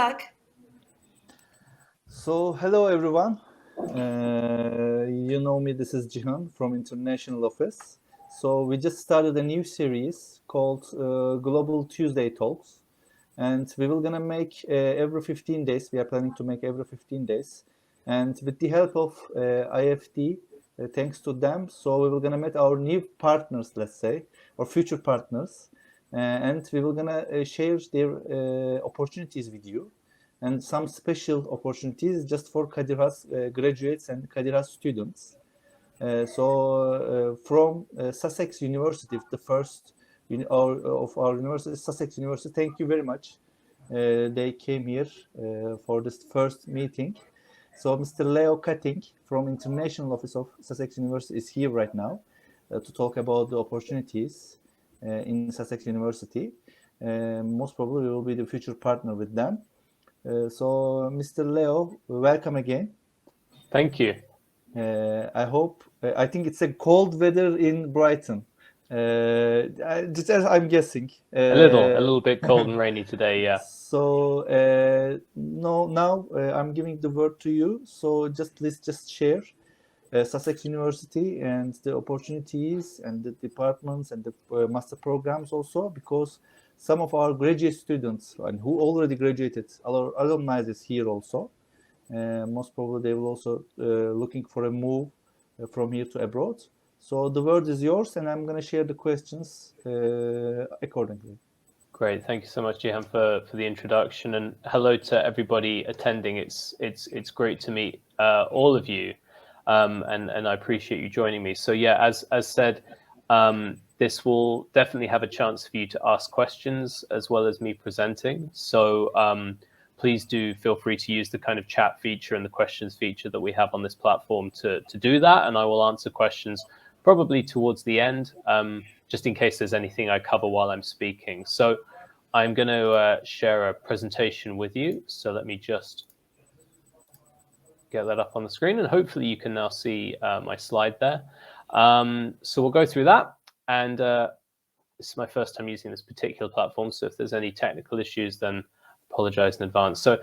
back. So, hello everyone. You know me, this is Jihan from International Office. So, we just started a new series called Global Tuesday Talks. And we will gonna make every 15 days. We are planning to make every 15 days. And with the help of IEFT, thanks to them, so we will gonna meet our new partners, let's say, or future partners. And we will gonna share their opportunities with you and some special opportunities just for KHAS graduates and KHAS students. From Sussex University, the first of our university, Sussex University, thank you very much. They came here for this first meeting. So Mr. Leo Cutting from International Office of Sussex University is here right now to talk about the opportunities in Sussex University. Most probably we will be the future partner with them. So, Mr. Leo, welcome again. Thank you. I think it's a cold weather in Brighton. Just as I'm guessing. A little bit cold and rainy today, yeah. So, now I'm giving the word to you. So, please share Sussex University and the opportunities and the departments and the master programs also, because some of our graduate students and who already graduated, our alumni is here also. Most probably they will also looking for a move from here to abroad. So the word is yours, and I'm going to share the questions accordingly. Great, thank you so much, Jihan, for the introduction, and hello to everybody attending. It's great to meet all of you, and I appreciate you joining me. So yeah, as said. This will definitely have a chance for you to ask questions as well as me presenting. So please do feel free to use the kind of chat feature and the questions feature that we have on this platform to do that. And I will answer questions probably towards the end, just in case there's anything I cover while I'm speaking. So I'm going to share a presentation with you. So let me just get that up on the screen, and hopefully you can now see my slide there. So we'll go through that. And this is my first time using this particular platform, so if there's any technical issues, then apologize in advance. So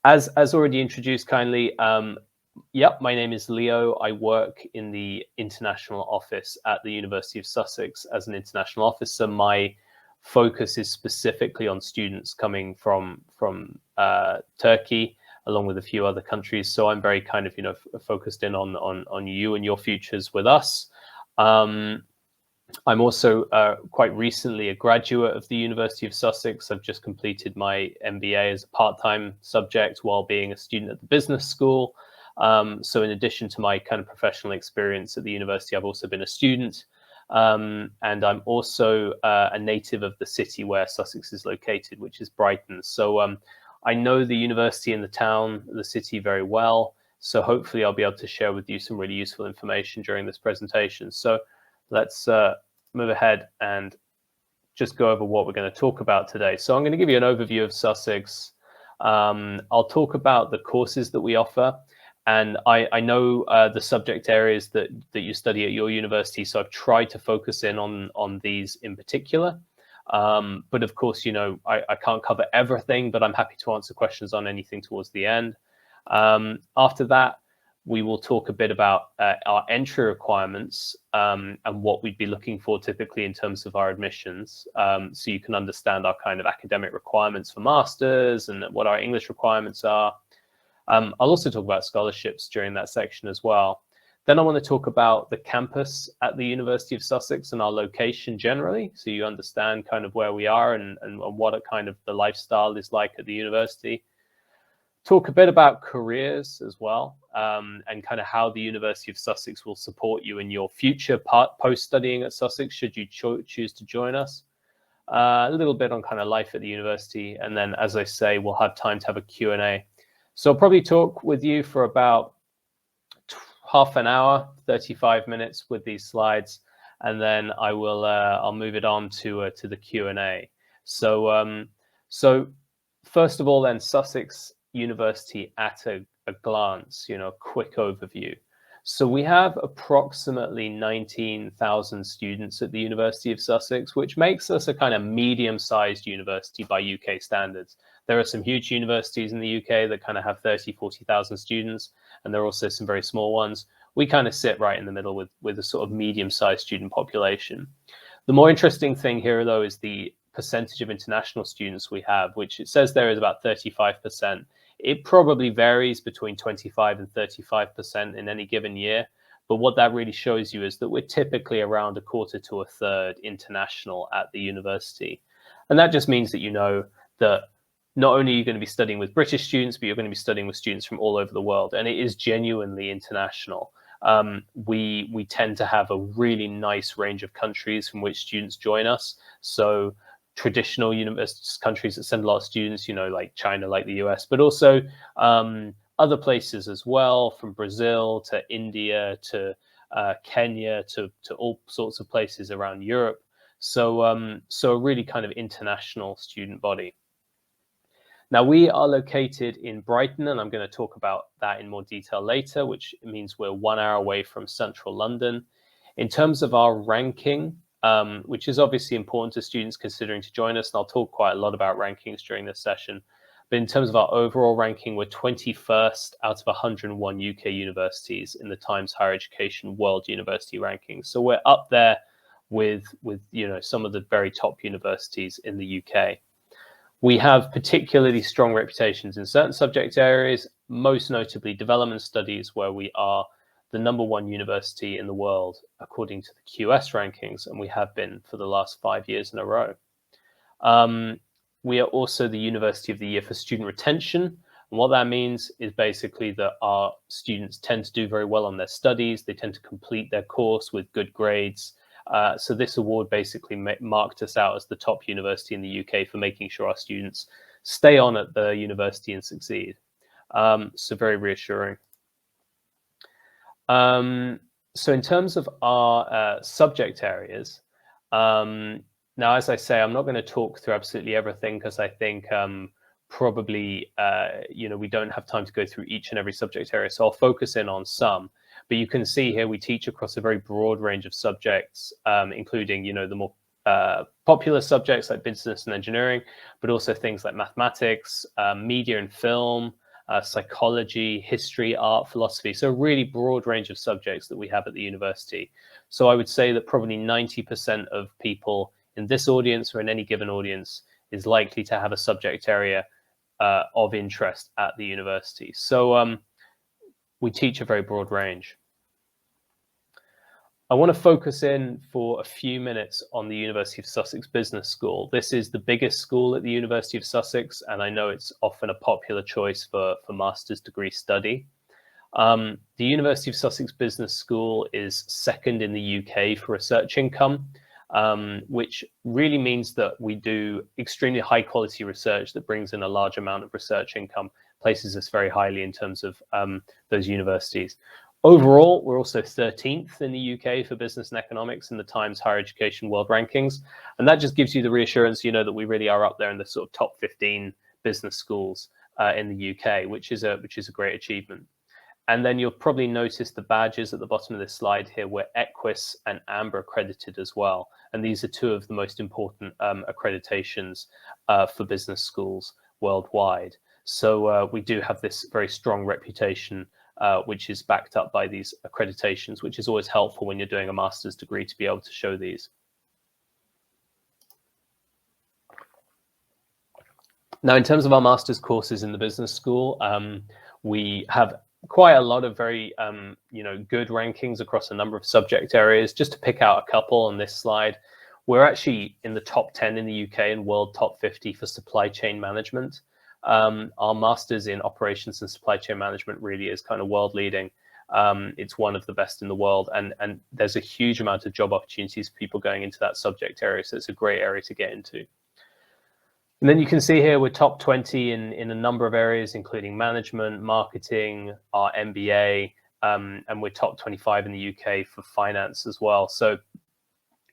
as already introduced kindly, my name is Leo. I work in the international office at the University of Sussex as an international officer. My focus is specifically on students coming from Turkey, along with a few other countries. So I'm very kind of, focused in on you and your futures with us. I'm also quite recently a graduate of the University of Sussex. I've just completed my MBA as a part-time subject while being a student at the business school. So in addition to my kind of professional experience at the university, I've also been a student. And I'm also a native of the city where Sussex is located, which is Brighton. So I know the university and the town, the city very well. So hopefully I'll be able to share with you some really useful information during this presentation. So let's move ahead and just go over what we're going to talk about today. So I'm going to give you an overview of Sussex. I'll talk about the courses that we offer. And I know the subject areas that you study at your university. So I've tried to focus in on these in particular. But of course, I can't cover everything, but I'm happy to answer questions on anything towards the end. After that, we will talk a bit about our entry requirements and what we'd be looking for typically in terms of our admissions. So you can understand our kind of academic requirements for masters and what our English requirements are. I'll also talk about scholarships during that section as well. Then I want to talk about the campus at the University of Sussex and our location generally, so you understand kind of where we are and what a kind of the lifestyle is like at the university. Talk a bit about careers as well, and kind of how the University of Sussex will support you in your future post-studying at Sussex, should you choose to join us. A little bit on kind of life at the university, and then, as I say, we'll have time to have a Q&A. So I'll probably talk with you for about half an hour, 35 minutes with these slides, and then I'll move it on to the Q&A. So first of all, then, Sussex University at a glance, a quick overview. So we have approximately 19,000 students at the University of Sussex, which makes us a kind of medium-sized university by UK standards. There are some huge universities in the UK that kind of have 30, 40,000 students, and there are also some very small ones. We kind of sit right in the middle with a sort of medium-sized student population. The more interesting thing here, though, is the percentage of international students we have, which it says there is about 35%. It probably varies between 25 and 35% in any given year. But what that really shows you is that we're typically around a quarter to a third international at the university. And that just means that you know that not only are you going to be studying with British students, but you're going to be studying with students from all over the world. And it is genuinely international. We tend to have a really nice range of countries from which students join us. So traditional university countries that send a lot of students, you know, like China, like the US, but also other places as well, from Brazil to India to Kenya to all sorts of places around Europe. So so a really kind of international student body. Now, we are located in Brighton, and I'm going to talk about that in more detail later, which means we're 1 hour away from central London. In terms of our ranking, which is obviously important to students considering to join us, and I'll talk quite a lot about rankings during this session. But in terms of our overall ranking, we're 21st out of 101 UK universities in the Times Higher Education World University Rankings. So we're up there with you know, some of the very top universities in the UK. We have particularly strong reputations in certain subject areas, most notably development studies, where we are the #1 university in the world according to the QS rankings, and we have been for the last 5 years in a row. We are also the University of the Year for student retention. And what that means is basically that our students tend to do very well on their studies. They tend to complete their course with good grades. So this award basically marked us out as the top university in the UK for making sure our students stay on at the university and succeed. So very reassuring. So in terms of our subject areas, now, as I say, I'm not going to talk through absolutely everything because I think probably, you know, we don't have time to go through each and every subject area. So I'll focus in on some. But you can see here we teach across a very broad range of subjects, including, you know, the more popular subjects like business and engineering, but also things like mathematics, media and film, psychology, history, art, philosophy. So a really broad range of subjects that we have at the university. So I would say that probably 90% of people in this audience or in any given audience is likely to have a subject area of interest at the university. So we teach a very broad range. I want to focus in for a few minutes on the University of Sussex Business School. This is the biggest school at the University of Sussex, and I know it's often a popular choice for master's degree study. The University of Sussex Business School is second in the UK for research income, which really means that we do extremely high quality research that brings in a large amount of research income, places us very highly in terms of those universities. Overall, we're also 13th in the UK for business and economics in the Times Higher Education World Rankings. And that just gives you the reassurance, you know, that we really are up there in the sort of top 15 business schools in the UK, which is a great achievement. And then you'll probably notice the badges at the bottom of this slide here. We're Equus and Amber accredited as well. And these are two of the most important accreditations for business schools worldwide. So we do have this very strong reputation, which is backed up by these accreditations, which is always helpful when you're doing a master's degree to be able to show these. Now, in terms of our master's courses in the business school, we have quite a lot of very you know, good rankings across a number of subject areas. Just to pick out a couple on this slide, we're actually in the top 10 in the UK and world top 50 for supply chain management. Our master's in operations and supply chain management really is kind of world leading. It's one of the best in the world, and there's a huge amount of job opportunities for people going into that subject area. So it's a great area to get into. And then you can see here we're top 20 in a number of areas, including management, marketing, our MBA, and we're top 25 in the UK for finance as well. So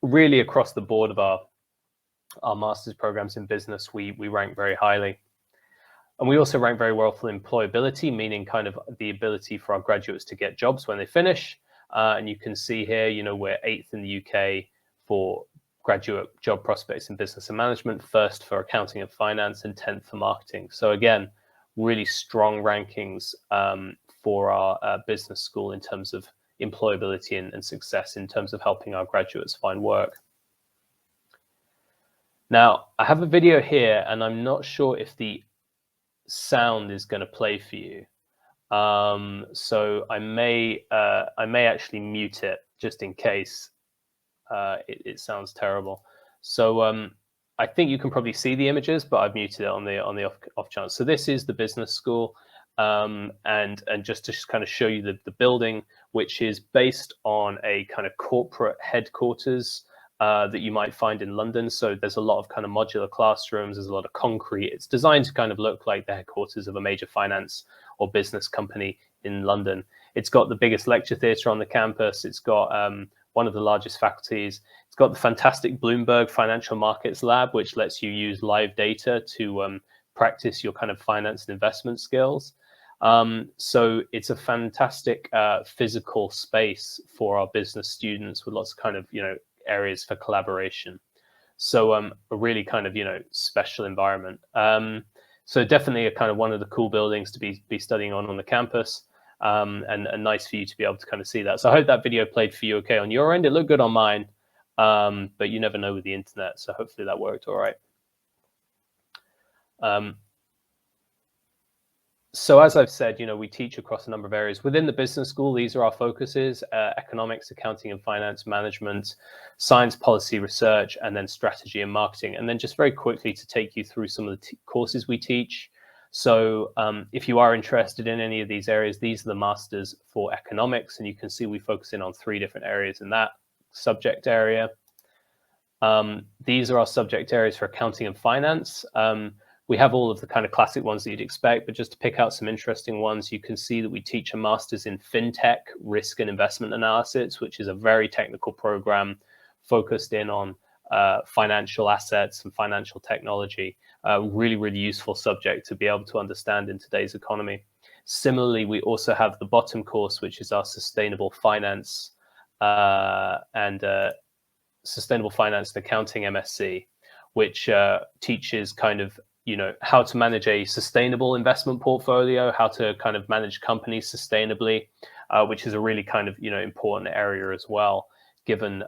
really across the board of our master's programs in business, we rank very highly. And we also rank very well for employability, meaning kind of the ability for our graduates to get jobs when they finish. And you can see here, you know, we're 8th in the UK for graduate job prospects in business and management, first for accounting and finance, and 10th for marketing. So again, really strong rankings for our business school in terms of employability and success in terms of helping our graduates find work. Now, I have a video here, and I'm not sure if the sound is going to play for you. So I may actually mute it just in case it sounds terrible. So I think you can probably see the images, but I've muted it on the off chance. So this is the business school, and just to kind of show you the building, which is based on a kind of corporate headquarters that you might find in London. So there's a lot of kind of modular classrooms, there's a lot of concrete. It's designed to kind of look like the headquarters of a major finance or business company in London. It's got the biggest lecture theatre on the campus. It's got one of the largest faculties. It's got the fantastic Bloomberg Financial Markets Lab, which lets you use live data to practice your kind of finance and investment skills. So it's a fantastic physical space for our business students with lots of kind of, areas for collaboration. So a really kind of, special environment. So definitely a kind of one of the cool buildings to be studying on the campus, and nice for you to be able to kind of see that. So I hope that video played for you okay on your end. It looked good on mine, but you never know with the internet. So hopefully that worked all right. So as I've said, we teach across a number of areas. Within the business school, these are our focuses: economics, accounting and finance, management, science, policy, research, and then strategy and marketing. And then just very quickly to take you through some of the courses we teach. So if you are interested in any of these areas, these are the masters for economics. And you can see we focus in on 3 different areas in that subject area. These are our subject areas for accounting and finance. We have all of the kind of classic ones that you'd expect, but just to pick out some interesting ones, you can see that we teach a master's in fintech, risk and investment analysis, which is a very technical program focused in on financial assets and financial technology. Really, really useful subject to be able to understand in today's economy. Similarly, we also have the bottom course, which is our sustainable finance and accounting MSc, which teaches kind of how to manage a sustainable investment portfolio, how to kind of manage companies sustainably, which is a really kind of important area as well, given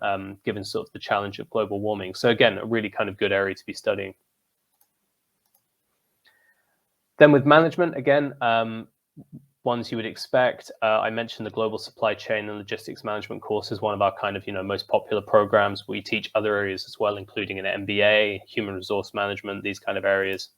sort of the challenge of global warming. So again, a really kind of good area to be studying. Then with management, again, ones you would expect. I mentioned the global supply chain and logistics management course is one of our kind of most popular programs. We teach other areas as well, including an MBA, human resource management, these kind of areas.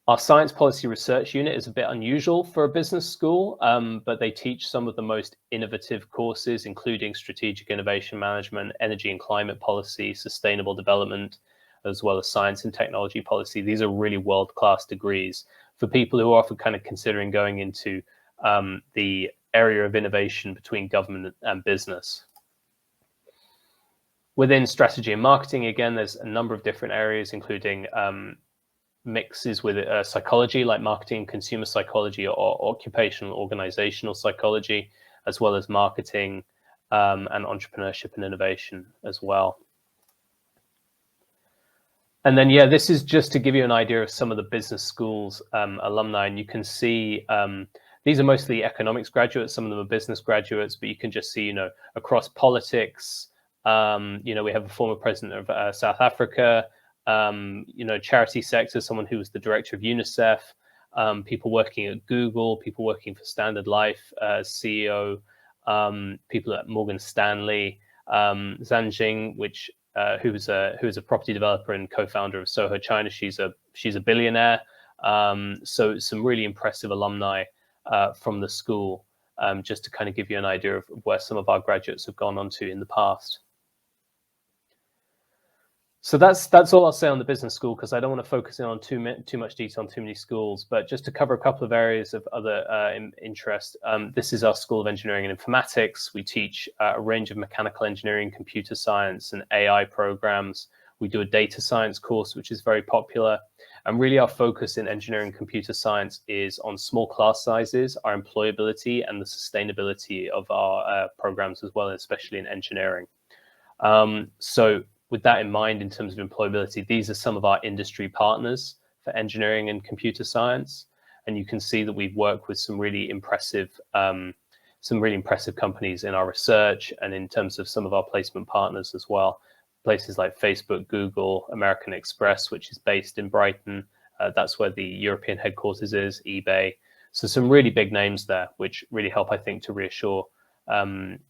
Our science policy research unit is a bit unusual for a business school, but they teach some of the most innovative courses, including strategic innovation management, energy and climate policy, sustainable development, as well as science and technology policy. These are really world-class degrees for people who are often kind of considering going into the area of innovation between government and business. Within strategy and marketing, again, there's a number of different areas, including mixes with psychology, like marketing, consumer psychology, or occupational organizational psychology, as well as marketing and entrepreneurship and innovation as well. And then, yeah, this is just to give you an idea of some of the business schools alumni. And you can see these are mostly economics graduates. Some of them are business graduates, but you can just see, across politics, we have a former president of South Africa, charity sector, someone who was the director of UNICEF, people working at Google, people working for Standard Life as CEO, people at Morgan Stanley, Zhang Jing, who is a property developer and co-founder of Soho China. She's a billionaire. So some really impressive alumni from the school, just to kind of give you an idea of where some of our graduates have gone on to in the past. So that's all I'll say on the business school, because I don't want to focus in on too much detail on too many schools, but just to cover a couple of areas of other interest. This is our School of Engineering and Informatics. We teach a range of mechanical engineering, computer science, and AI programs. We do a data science course, which is very popular. And really our focus in engineering and computer science is on small class sizes, our employability, and the sustainability of our programs as well, especially in engineering. So with that in mind, in terms of employability, these are some of our industry partners for engineering and computer science. And you can see that we've worked with some really impressive companies in our research and in terms of some of our placement partners as well. Places like Facebook, Google, American Express, which is based in Brighton. That's where the European headquarters is, eBay. So some really big names there, which really help, I think, to reassure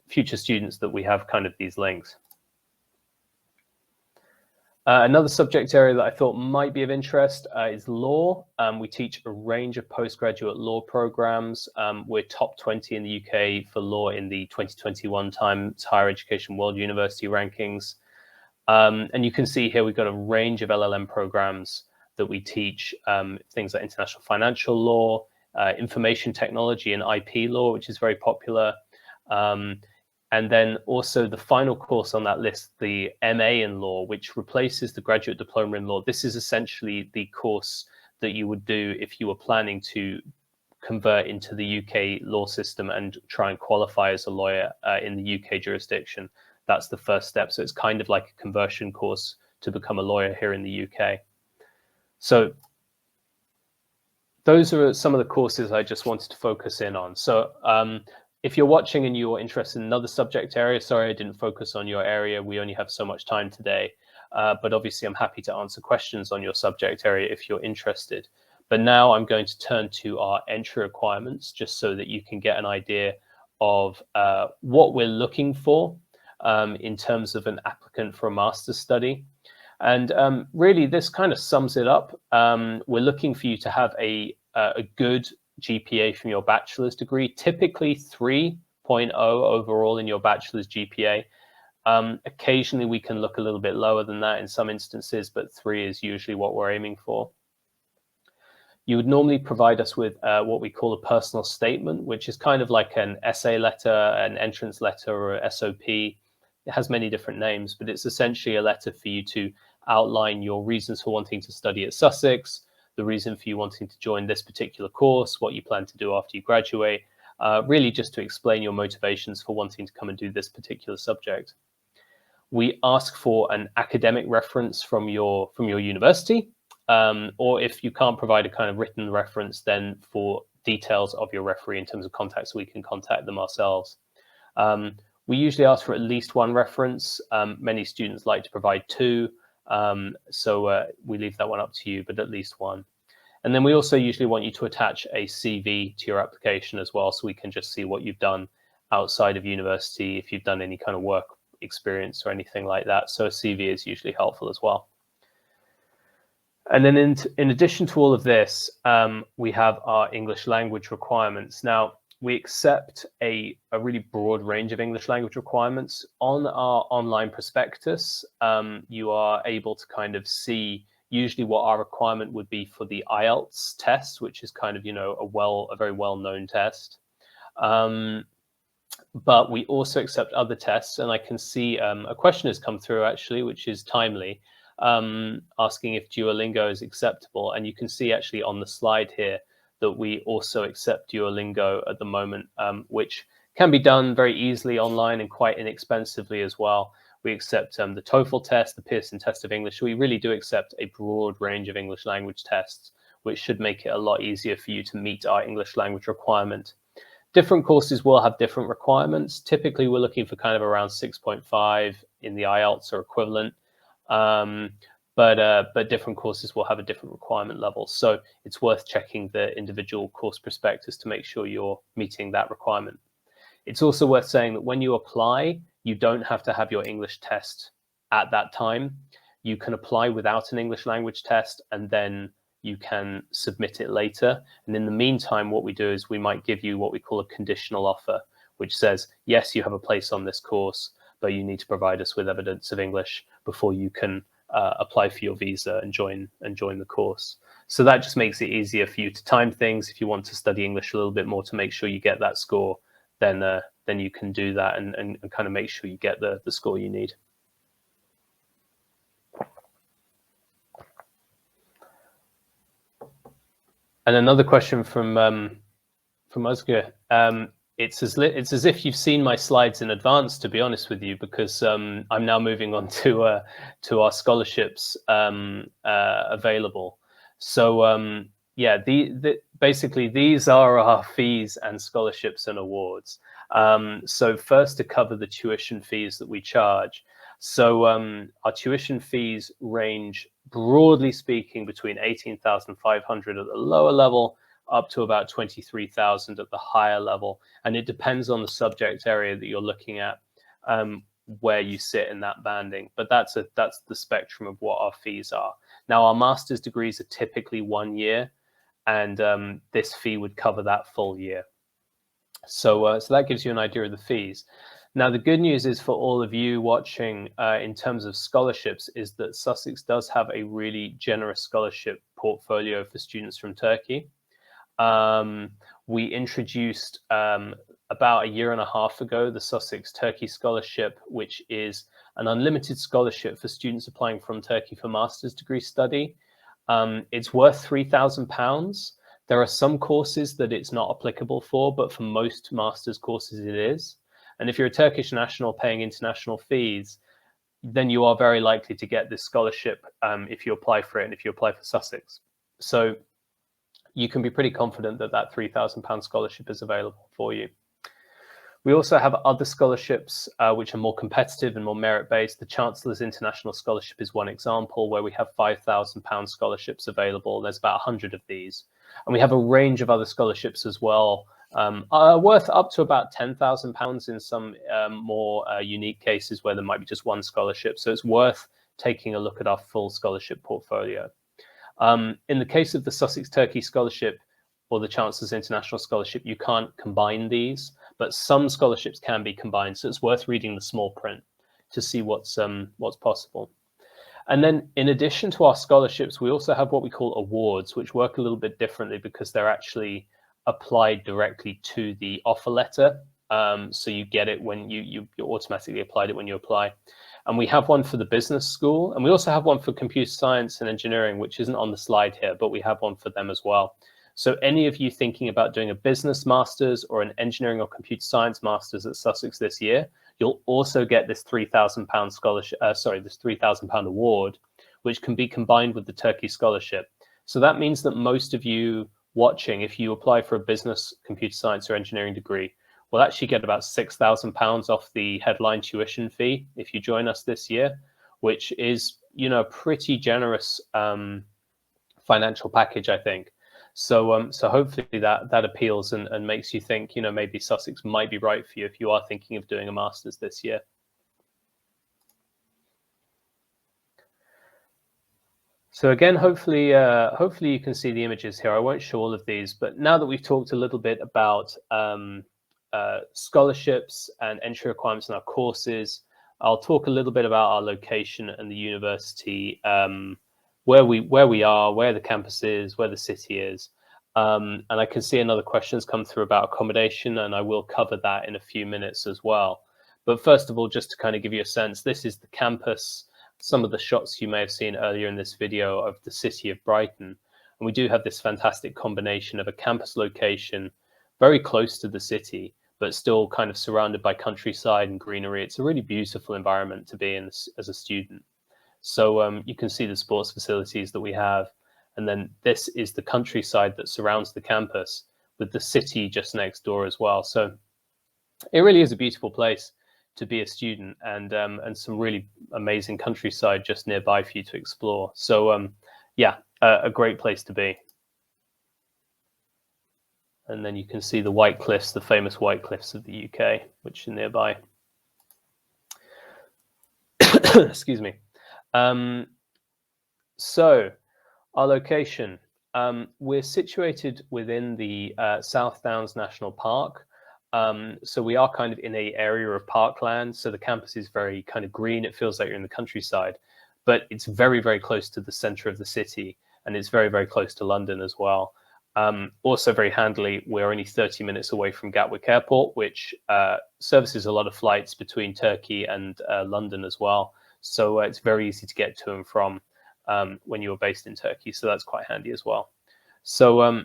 future students that we have kind of these links. Another subject area that I thought might be of interest is law. We teach a range of postgraduate law programs. We're top 20 in the UK for law in the 2021 Times Higher Education World University rankings. And you can see here we've got a range of LLM programs that we teach, things like international financial law, information technology and IP law, which is very popular. And then also the final course on that list, the MA in law, which replaces the graduate diploma in law. This is essentially the course that you would do if you were planning to convert into the UK law system and try and qualify as a lawyer in the UK jurisdiction. That's the first step. So it's kind of like a conversion course to become a lawyer here in the UK. So those are some of the courses I just wanted to focus in on. So if you're watching and you're interested in another subject area, sorry I didn't focus on your area. We only have so much time today. But obviously I'm happy to answer questions on your subject area if you're interested. But now I'm going to turn to our entry requirements, just so that you can get an idea of what we're looking for in terms of an applicant for a master's study. And really, this kind of sums it up. We're looking for you to have a good GPA from your bachelor's degree, typically 3.0 overall in your bachelor's GPA. Occasionally, we can look a little bit lower than that in some instances, but 3 is usually what we're aiming for. You would normally provide us with what we call a personal statement, which is kind of like an essay letter, an entrance letter, or a SOP. It has many different names, but it's essentially a letter for you to outline your reasons for wanting to study at Sussex, the reason for you wanting to join this particular course, what you plan to do after you graduate, really just to explain your motivations for wanting to come and do this particular subject. We ask for an academic reference from your university, or if you can't provide a kind of written reference, then for details of your referee in terms of contacts, we can contact them ourselves. We usually ask for at least 1 reference. Many students like to provide 2. So we leave that one up to you, but at least 1. And then we also usually want you to attach a CV to your application as well, so we can just see what you've done outside of university, if you've done any kind of work experience or anything like that. So a CV is usually helpful as well. And then in addition to all of this, we have our English language requirements. Now, we accept a really broad range of English language requirements. On our online prospectus, you are able to kind of see usually what our requirement would be for the IELTS test, which is kind of, you know, a very well-known test. But we also accept other tests, and I can see a question has come through actually, which is timely, asking if Duolingo is acceptable. And you can see actually on the slide here that we also accept Duolingo at the moment, which can be done very easily online and quite inexpensively as well. We accept the TOEFL test, the Pearson test of English. We really do accept a broad range of English language tests, which should make it a lot easier for you to meet our English language requirement. Different courses will have different requirements. Typically, we're looking for kind of around 6.5 in the IELTS or equivalent. But different courses will have a different requirement level. So it's worth checking the individual course prospectus to make sure you're meeting that requirement. It's also worth saying that when you apply, you don't have to have your English test at that time. You can apply without an English language test, and then you can submit it later. And in the meantime, what we do is we might give you what we call a conditional offer, which says, yes, you have a place on this course, but you need to provide us with evidence of English before you can apply for your visa and join the course. So that just makes it easier for you to time things. If you want to study English a little bit more to make sure you get that score, then you can do that and kind of make sure you get the score you need. And another question from Özgür it's as if you've seen my slides in advance, to be honest with you, because I'm now moving on to our scholarships available. So yeah, basically these are our fees and scholarships and awards. So first, to cover the tuition fees that we charge. So our tuition fees range, broadly speaking, between 18,500 at the lower level up to about 23,000 at the higher level, and it depends on the subject area that you're looking at, where you sit in that banding. But that's the spectrum of what our fees are. Now, our master's degrees are typically 1 year, and this fee would cover that full year. So that gives you an idea of the fees. Now, the good news is for all of you watching, in terms of scholarships, is that Sussex does have a really generous scholarship portfolio for students from Turkey. We introduced about a year and a half ago the Sussex Turkey Scholarship, which is an unlimited scholarship for students applying from Turkey for master's degree study. It's worth £3,000. There are some courses that it's not applicable for, but for most master's courses it is. And if you're a Turkish national paying international fees, then you are very likely to get this scholarship if you apply for it and if you apply for Sussex. So you can be pretty confident that that £3,000 scholarship is available for you. We also have other scholarships which are more competitive and more merit-based. The Chancellor's International Scholarship is one example, where we have £5,000 scholarships available. There's about 100 of these. And we have a range of other scholarships as well, worth up to about £10,000 in some more unique cases where there might be just one scholarship. So it's worth taking a look at our full scholarship portfolio. In the case of the Sussex Turkey Scholarship or the Chancellor's International Scholarship, you can't combine these, but some scholarships can be combined. So it's worth reading the small print to see what's possible. And then in addition to our scholarships, we also have what we call awards, which work a little bit differently because they're actually applied directly to the offer letter. So you get it when you automatically applied it when you apply. And we have one for the business school, and we also have one for computer science and engineering, which isn't on the slide here, but we have one for them as well. So any of you thinking about doing a business master's or an engineering or computer science master's at Sussex this year, you'll also get this £3,000 scholarship, this £3,000 award, which can be combined with the Turkey scholarship. So that means that most of you watching, if you apply for a business, computer science or engineering degree, will actually get about £6,000 off the headline tuition fee if you join us this year, which is, a pretty generous financial package, I think. So hopefully that appeals and makes you think, maybe Sussex might be right for you if you are thinking of doing a master's this year. So again, hopefully you can see the images here. I won't show all of these, but now that we've talked a little bit about scholarships and entry requirements in our courses, I'll talk a little bit about our location and the university, where we are, where the campus is, where the city is. And I can see another question's come through about accommodation, and I will cover that in a few minutes as well. But first of all, just to kind of give you a sense, this is the campus. Some of the shots you may have seen earlier in this video of the city of Brighton. And we do have this fantastic combination of a campus location very close to the city, but still kind of surrounded by countryside and greenery. It's a really beautiful environment to be in as a student. So you can see the sports facilities that we have. And then this is the countryside that surrounds the campus, with the city just next door as well. So it really is a beautiful place to be a student, and some really amazing countryside just nearby for you to explore. So yeah, a great place to be. And then you can see the White Cliffs, the famous White Cliffs of the UK, which are nearby. Excuse me. So our location, we're situated within the South Downs National Park. So we are kind of in an area of parkland. So the campus is very kind of green. It feels like you're in the countryside, but it's very, very close to the center of the city, and it's very, very close to London as well. Also very handily, we're only 30 minutes away from Gatwick Airport, which services a lot of flights between Turkey and London as well. So it's very easy to get to and from when you're based in Turkey. So that's quite handy as well. So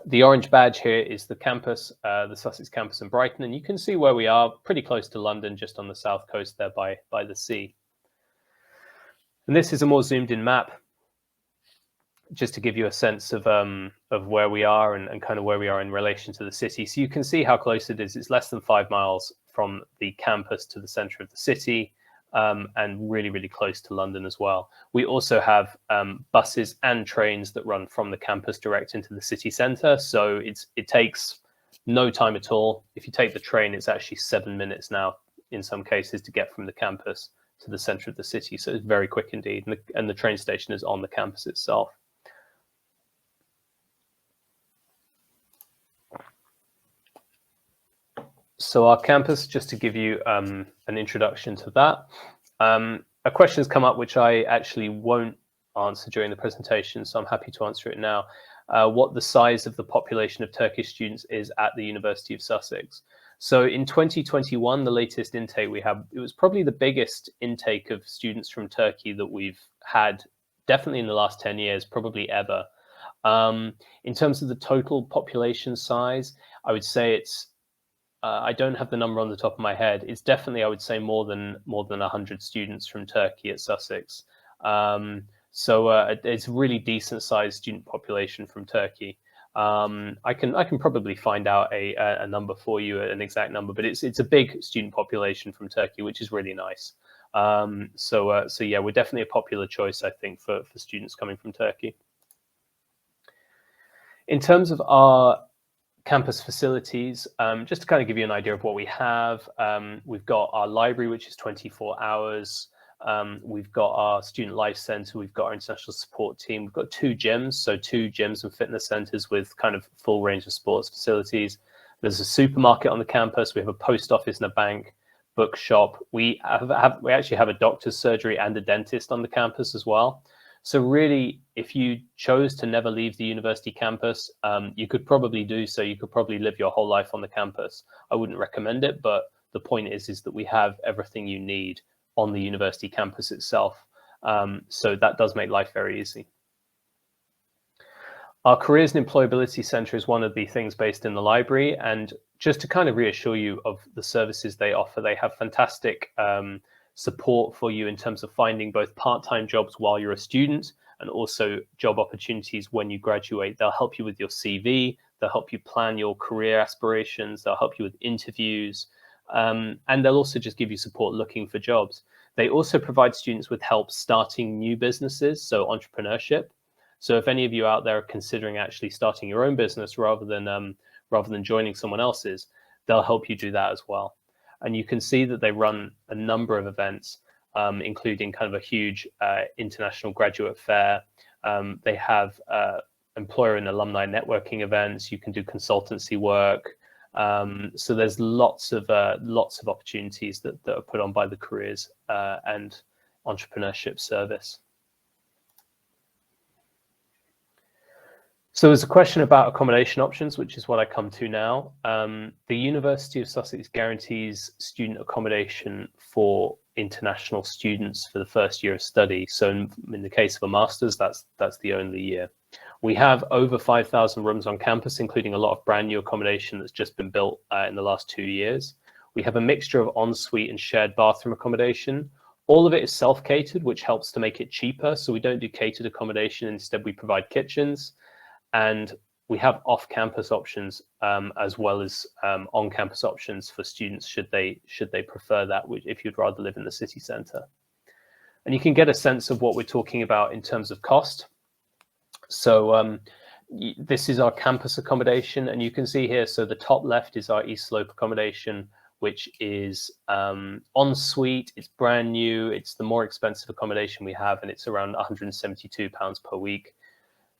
The orange badge here is the campus, the Sussex campus in Brighton, and you can see where we are, pretty close to London, just on the south coast there by the sea. And this is a more zoomed in map, just to give you a sense of where we are and kind of where we are in relation to the city. So you can see how close it is. It's less than 5 miles from the campus to the center of the city, and really, really close to London as well. We also have buses and trains that run from the campus direct into the city center. So it takes no time at all. If you take the train, it's actually 7 minutes now in some cases to get from the campus to the center of the city. So it's very quick indeed. And the train station is on the campus itself. So our campus, just to give you an introduction to that, a question has come up which I actually won't answer during the presentation, so I'm happy to answer it now. What the size of the population of Turkish students is at the University of Sussex. So in 2021, the latest intake we have, it was probably the biggest intake of students from Turkey that we've had, definitely in the last 10 years, probably ever. In terms of the total population size, I would say it's, I don't have the number on the top of my head. It's definitely, I would say, more than 100 students from Turkey at Sussex. So it's a really decent sized student population from Turkey. I can probably find out a number for you, an exact number, but it's a big student population from Turkey, which is really nice. So yeah, we're definitely a popular choice, I think, for students coming from Turkey. In terms of our campus facilities, just to kind of give you an idea of what we have, we've got our library, which is 24 hours. We've got our student life center, we've got our international support team, we've got 2 gyms, so 2 gyms and fitness centers with kind of full range of sports facilities. There's a supermarket on the campus, we have a post office and a bank, bookshop. We actually have a doctor's surgery and a dentist on the campus as well. So really, if you chose to never leave the university campus, you could probably do so. You could probably live your whole life on the campus. I wouldn't recommend it, but the point is that we have everything you need on the university campus itself. So that does make life very easy. Our Careers and Employability Center is one of the things based in the library. And just to kind of reassure you of the services they offer, they have fantastic support for you in terms of finding both part-time jobs while you're a student and also job opportunities when you graduate. They'll help you with your CV, they'll help you plan your career aspirations, they'll help you with interviews, and they'll also just give you support looking for jobs. They also provide students with help starting new businesses, so entrepreneurship. So if any of you out there are considering actually starting your own business rather than joining someone else's, they'll help you do that as well. And you can see that they run a number of events, including kind of a huge international graduate fair. They have employer and alumni networking events. You can do consultancy work. So there's lots of opportunities that are put on by the Careers and Entrepreneurship Service. So there's a question about accommodation options, which is what I come to now. The University of Sussex guarantees student accommodation for international students for the first year of study. So in the case of a master's, that's the only year. We have over 5,000 rooms on campus, including a lot of brand new accommodation that's just been built in the last 2 years. We have a mixture of ensuite and shared bathroom accommodation. All of it is self-catered, which helps to make it cheaper. So we don't do catered accommodation. Instead, we provide kitchens. And we have off-campus options as well as on-campus options for students should they prefer that, if you'd rather live in the city centre. And you can get a sense of what we're talking about in terms of cost. So this is our campus accommodation, and you can see here, so the top left is our East Slope accommodation, which is en-suite, it's brand new, it's the more expensive accommodation we have, and it's around £172 per week.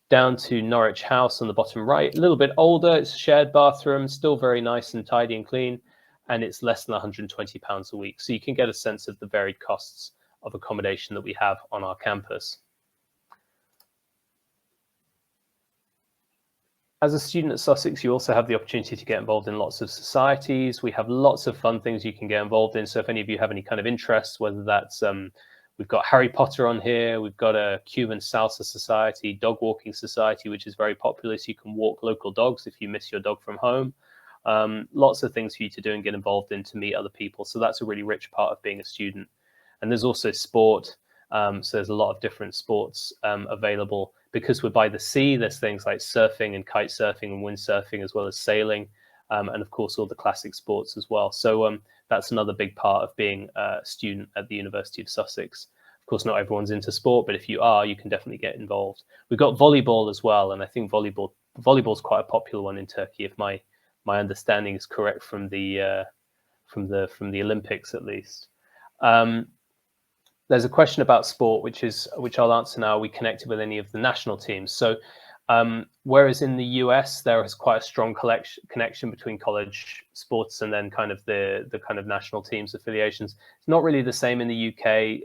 Down to Norwich House on the bottom right, a little bit older, it's a shared bathroom, still very nice and tidy and clean, and it's less than £120 a week. So you can get a sense of the varied costs of accommodation that we have on our campus. As a student at Sussex, you also have the opportunity to get involved in lots of societies. We have lots of fun things you can get involved in. So if any of you have any kind of interests, whether We've got Harry Potter on here. We've got a Cuban salsa society, dog walking society, which is very popular. So you can walk local dogs if you miss your dog from home. Lots of things for you to do and get involved in to meet other people. So that's a really rich part of being a student. And there's also sport. So there's a lot of different sports available. Because we're by the sea, there's things like surfing and kite surfing and windsurfing, as well as sailing. And of course, all the classic sports as well. So that's another big part of being a student at the University of Sussex. Of course, not everyone's into sport, but if you are, you can definitely get involved. We've got volleyball as well, and I think volleyball's quite a popular one in Turkey, if my understanding is correct from the Olympics at least. There's a question about sport, which I'll answer now. Are we connected with any of the national teams? So whereas in the US, there is quite a strong connection between college sports and then kind of the kind of national teams affiliations. It's not really the same in the UK.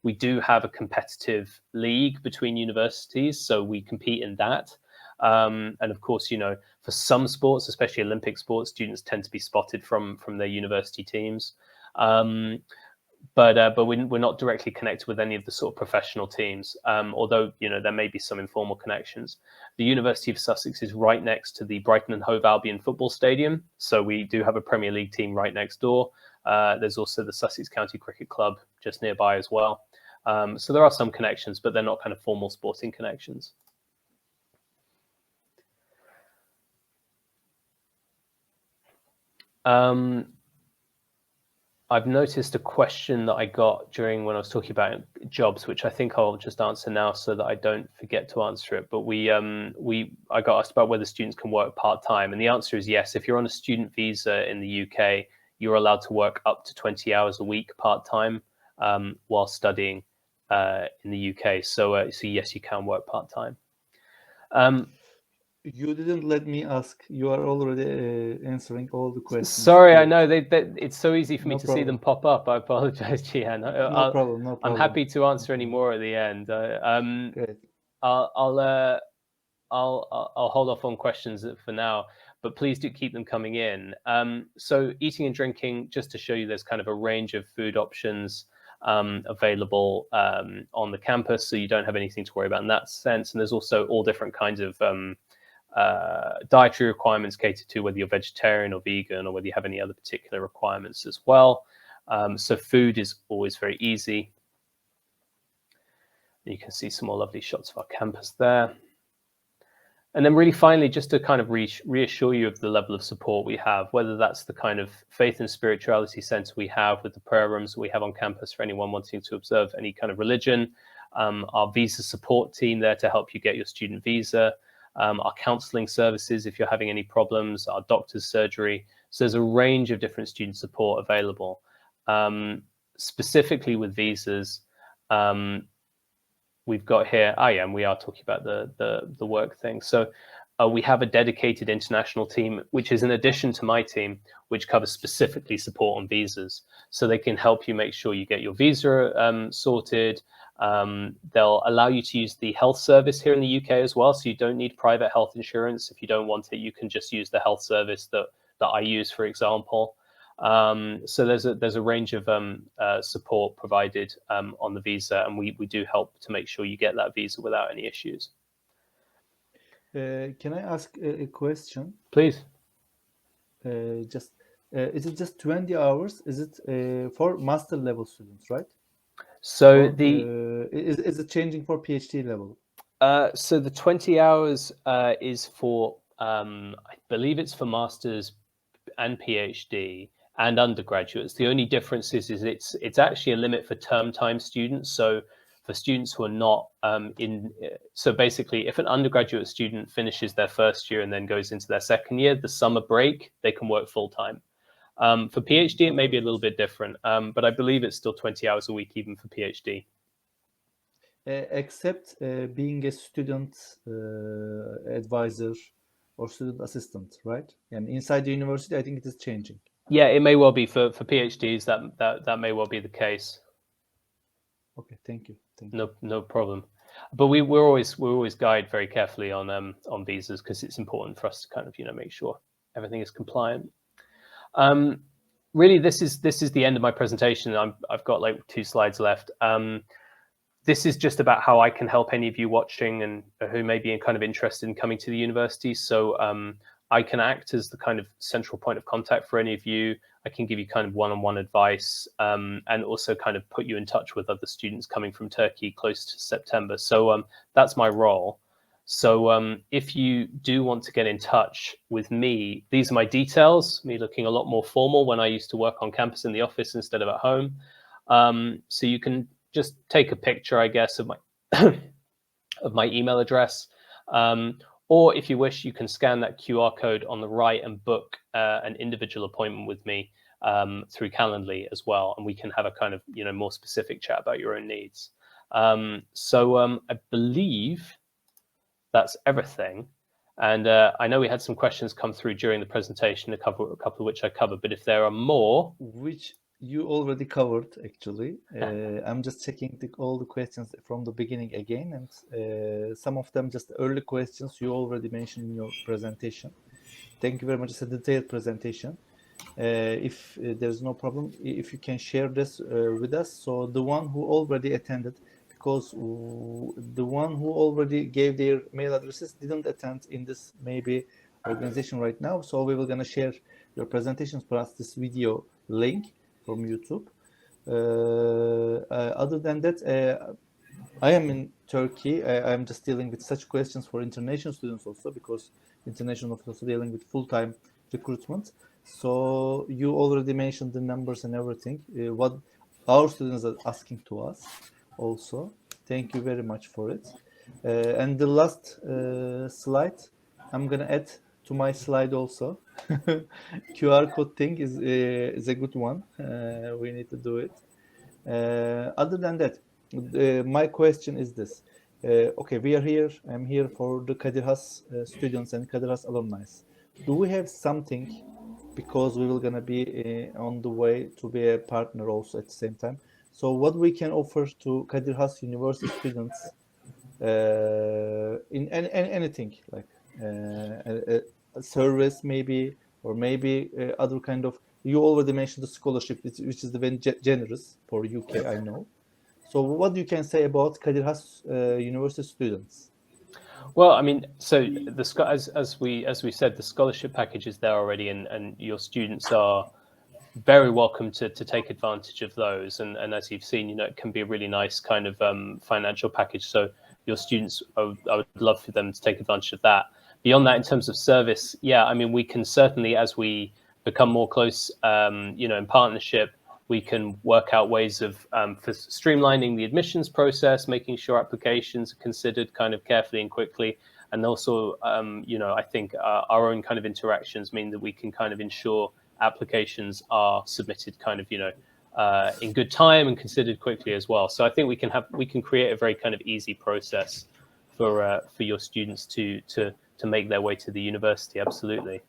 We do have a competitive league between universities, so we compete in that. And of course, you know, for some sports, especially Olympic sports, students tend to be spotted from their university teams. But we're not directly connected with any of the sort of professional teams, although, you know, there may be some informal connections. The University of Sussex is right next to the Brighton and Hove Albion football stadium, so we do have a Premier League team right next door. There's also the Sussex County Cricket Club just nearby as well. So there are some connections, but they're not kind of formal sporting connections. I've noticed a question that I got during when I was talking about jobs, which I think I'll just answer now so that I don't forget to answer it. But I got asked about whether students can work part-time, and the answer is yes. If you're on a student visa in the UK, you're allowed to work up to 20 hours a week part-time while studying in the UK. So yes, you can work part-time. You didn't let me ask. You are already answering all the questions. Sorry, Great. I know it's so easy for me to see them pop up. I apologize, Jihan. No problem. I'm happy to answer any more at the end. Great. I'll hold off on questions for now, but please do keep them coming in. So eating and drinking, just to show you, there's kind of a range of food options available on the campus, so you don't have anything to worry about in that sense. And there's also all different kinds of dietary requirements catered to, whether you're vegetarian or vegan, or whether you have any other particular requirements as well. So food is always very easy. You can see some more lovely shots of our campus there. And then really finally, just to kind of reassure you of the level of support we have, whether that's the kind of faith and spirituality center we have with the prayer rooms that we have on campus for anyone wanting to observe any kind of religion, our visa support team there to help you get your student visa, our counseling services if you're having any problems, our doctor's surgery. So there's a range of different student support available. Specifically with visas, we've got here, and we are talking about the work thing. So we have a dedicated international team, which is in addition to my team, which covers specifically support on visas. So they can help you make sure you get your visa sorted. They'll allow you to use the health service here in the UK as well. So you don't need private health insurance. If you don't want it, you can just use the health service that I use, for example. So there's a range of support provided on the visa, and we do help to make sure you get that visa without any issues. Can I ask a question? Please. Is it just 20 hours? Is it for master level students, right? So is it changing for PhD level? So the 20 hours is for I believe it's for masters and PhD and undergraduates. The only difference is it's actually a limit for term time students. So for students who are not so basically, if an undergraduate student finishes their first year and then goes into their second year, the summer break, they can work full time. For PhD, it may be a little bit different, but I believe it's still 20 hours a week, even for PhD. Except being a student advisor or student assistant, right? And inside the university, I think it is changing. Yeah, it may well be for PhDs. That may well be the case. Okay, thank you. No problem. But we always guide very carefully on visas, because it's important for us to kind of make sure everything is compliant. really, this is the end of my presentation. I've got like 2 slides left. This is just about how I can help any of you watching and who may be kind of interested in coming to the university. So I can act as the kind of central point of contact for any of you. I can give you kind of one-on-one advice, and also kind of put you in touch with other students coming from Turkey close to September. So that's my role. So if you do want to get in touch with me, these are my details, me looking a lot more formal when I used to work on campus in the office instead of at home. So you can just take a picture, I guess, of my of my email address. Or if you wish, you can scan that QR code on the right and book an individual appointment with me through Calendly as well. And we can have a kind of, more specific chat about your own needs. So I believe that's everything. And I know we had some questions come through during the presentation, a couple of which I covered, but if there are more. Which you already covered, actually. I'm just checking all the questions from the beginning again, and some of them just early questions you already mentioned in your presentation. Thank you very much. It's a detailed presentation. If there's no problem, if you can share this with us. So the one who already attended, because the one who already gave their mail addresses didn't attend in this maybe organization right now. So we will gonna share your presentations plus this video link from YouTube. Other than that, I am in Turkey. I'm just dealing with such questions for international students also, because international is also dealing with full-time recruitment. So you already mentioned the numbers and everything, what our students are asking to us also. Thank you very much for it. And the last slide, I'm gonna add to my slide also. QR code thing is a good one. We need to do it. Other than that, my question is this. Okay, we are here. I'm here for the KHAS students and KHAS alumni. Do we have something, because we will gonna be on the way to be a partner also at the same time? So what we can offer to KHAS University students in anything, like a service maybe, or maybe other kind of, you already mentioned the scholarship, which is very generous for UK, I know. So what you can say about KHAS University students? Well, I mean, so as we said, the scholarship package is there already, and your students are very welcome to take advantage of those. And as you've seen, it can be a really nice kind of financial package. So your students, I would love for them to take advantage of that. Beyond that, in terms of service, yeah, I mean, we can certainly, as we become more close, in partnership, we can work out ways of for streamlining the admissions process, making sure applications are considered kind of carefully and quickly. And also, I think our own kind of interactions mean that we can kind of ensure applications are submitted kind of, in good time and considered quickly as well. So I think we can create a very kind of easy process for your students to make their way to the university. Absolutely.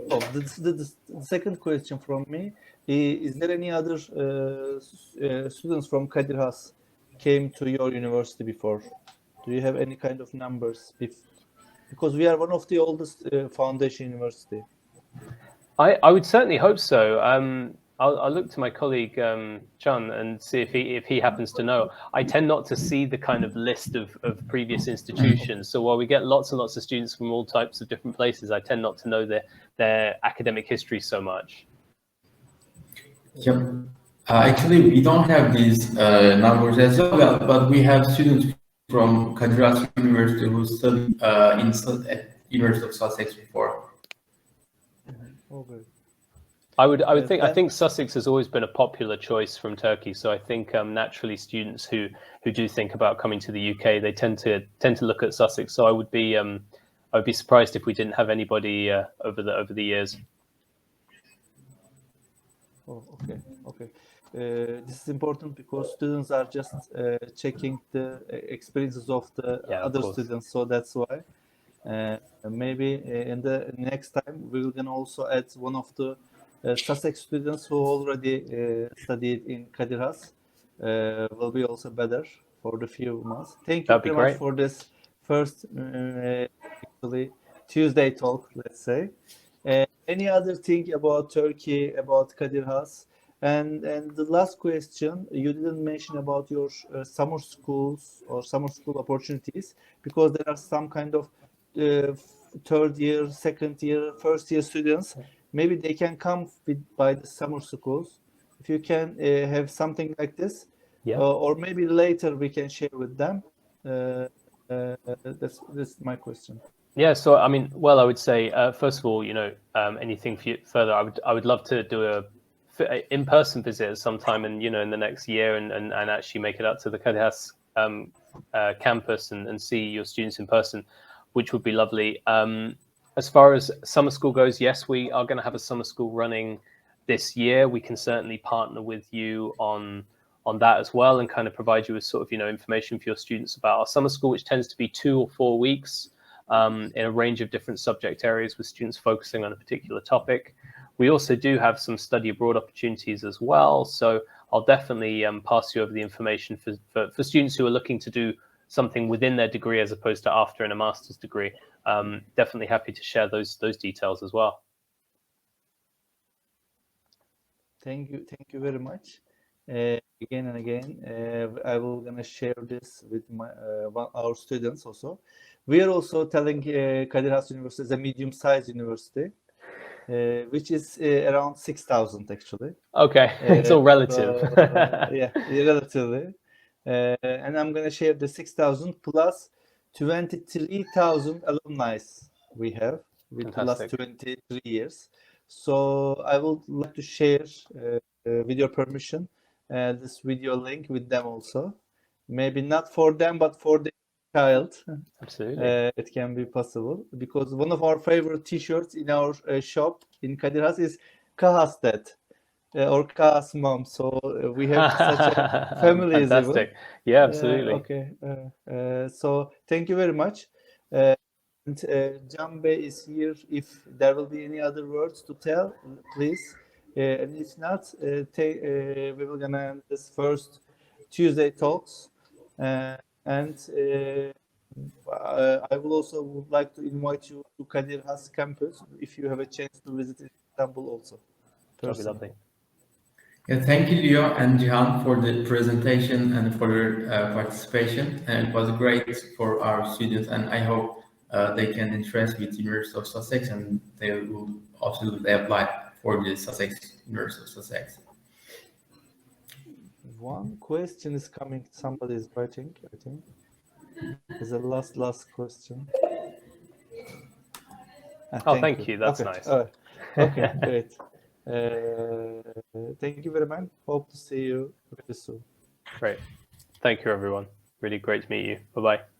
Oh, the second question from me is there any other students from KHAS came to your university before? Do you have any kind of numbers? Because we are one of the oldest foundation university. I would certainly hope so. I'll look to my colleague Can and see if he happens to know. I tend not to see the kind of list of previous institutions. So while we get lots and lots of students from all types of different places, I tend not to know their academic history so much. Yep. Actually, we don't have these numbers as well, but we have students from KHAS University who studied at University of Sussex before. Okay. I think Sussex has always been a popular choice from Turkey. So I think naturally students who do think about coming to the UK, they tend to look at Sussex. So I would be surprised if we didn't have anybody over the years. Oh, okay. This is important because students are just checking the experiences of the other students, so that's why. Maybe in the next time we can also add one of the Sussex students who already studied in KHAS. Will be also better for the few months. Thank you very much for this first actually Tuesday talk, let's say. Any other thing about Turkey, about KHAS? And the last question, you didn't mention about your summer schools or summer school opportunities, because there are some kind of third year, second year, first year students. Maybe they can come by the summer schools. If you can have something like this, Yeah. or maybe later we can share with them. That's my question. Yeah, so I mean, well, I would say first of all, anything further, I would love to do a in-person visit sometime in the next year and actually make it up to the KHAS campus and see your students in person, which would be lovely. As far as summer school goes, yes, we are going to have a summer school running this year. We can certainly partner with you on that as well and kind of provide you with sort of information for your students about our summer school, which tends to be 2 or 4 weeks in a range of different subject areas with students focusing on a particular topic. We also do have some study abroad opportunities as well. So I'll definitely pass you over the information for students who are looking to do something within their degree as opposed to after in a master's degree. Definitely happy to share those details as well. Thank you very much. Again and again, I will gonna share this with our students also. We are also telling KHAS University is a medium-sized university, which is around 6,000 actually. Okay, it's all relative. Yeah, relatively. And I'm gonna share the 6,000 plus 23,000 alumni we have with the last 23 years. So I would like to share, with your permission, this video link with them also. Maybe not for them, but for the child. Absolutely. It can be possible because one of our favorite T-shirts in our shop in KHAS is KHAS Dad or KHAS Mom. So we have such a family. Fantastic. Yeah, absolutely. Okay. So thank you very much. And Jambe is here. If there will be any other words to tell, please. And if not, we will gonna end this first Tuesday talks. And I will also would like to invite you to KHAS campus if you have a chance to visit Istanbul also. That'd be lovely. Yeah, thank you, Leo and Cihan, for the presentation and for your participation. And it was great for our students, and I hope they can interest with University of Sussex, and they will also apply for the University of Sussex. One question is coming. Somebody is writing, I think. Is the last question. Thank you. That's nice. Okay, great. Thank you very much. Hope to see you very soon. Great. Thank you, everyone. Really great to meet you. Bye-bye.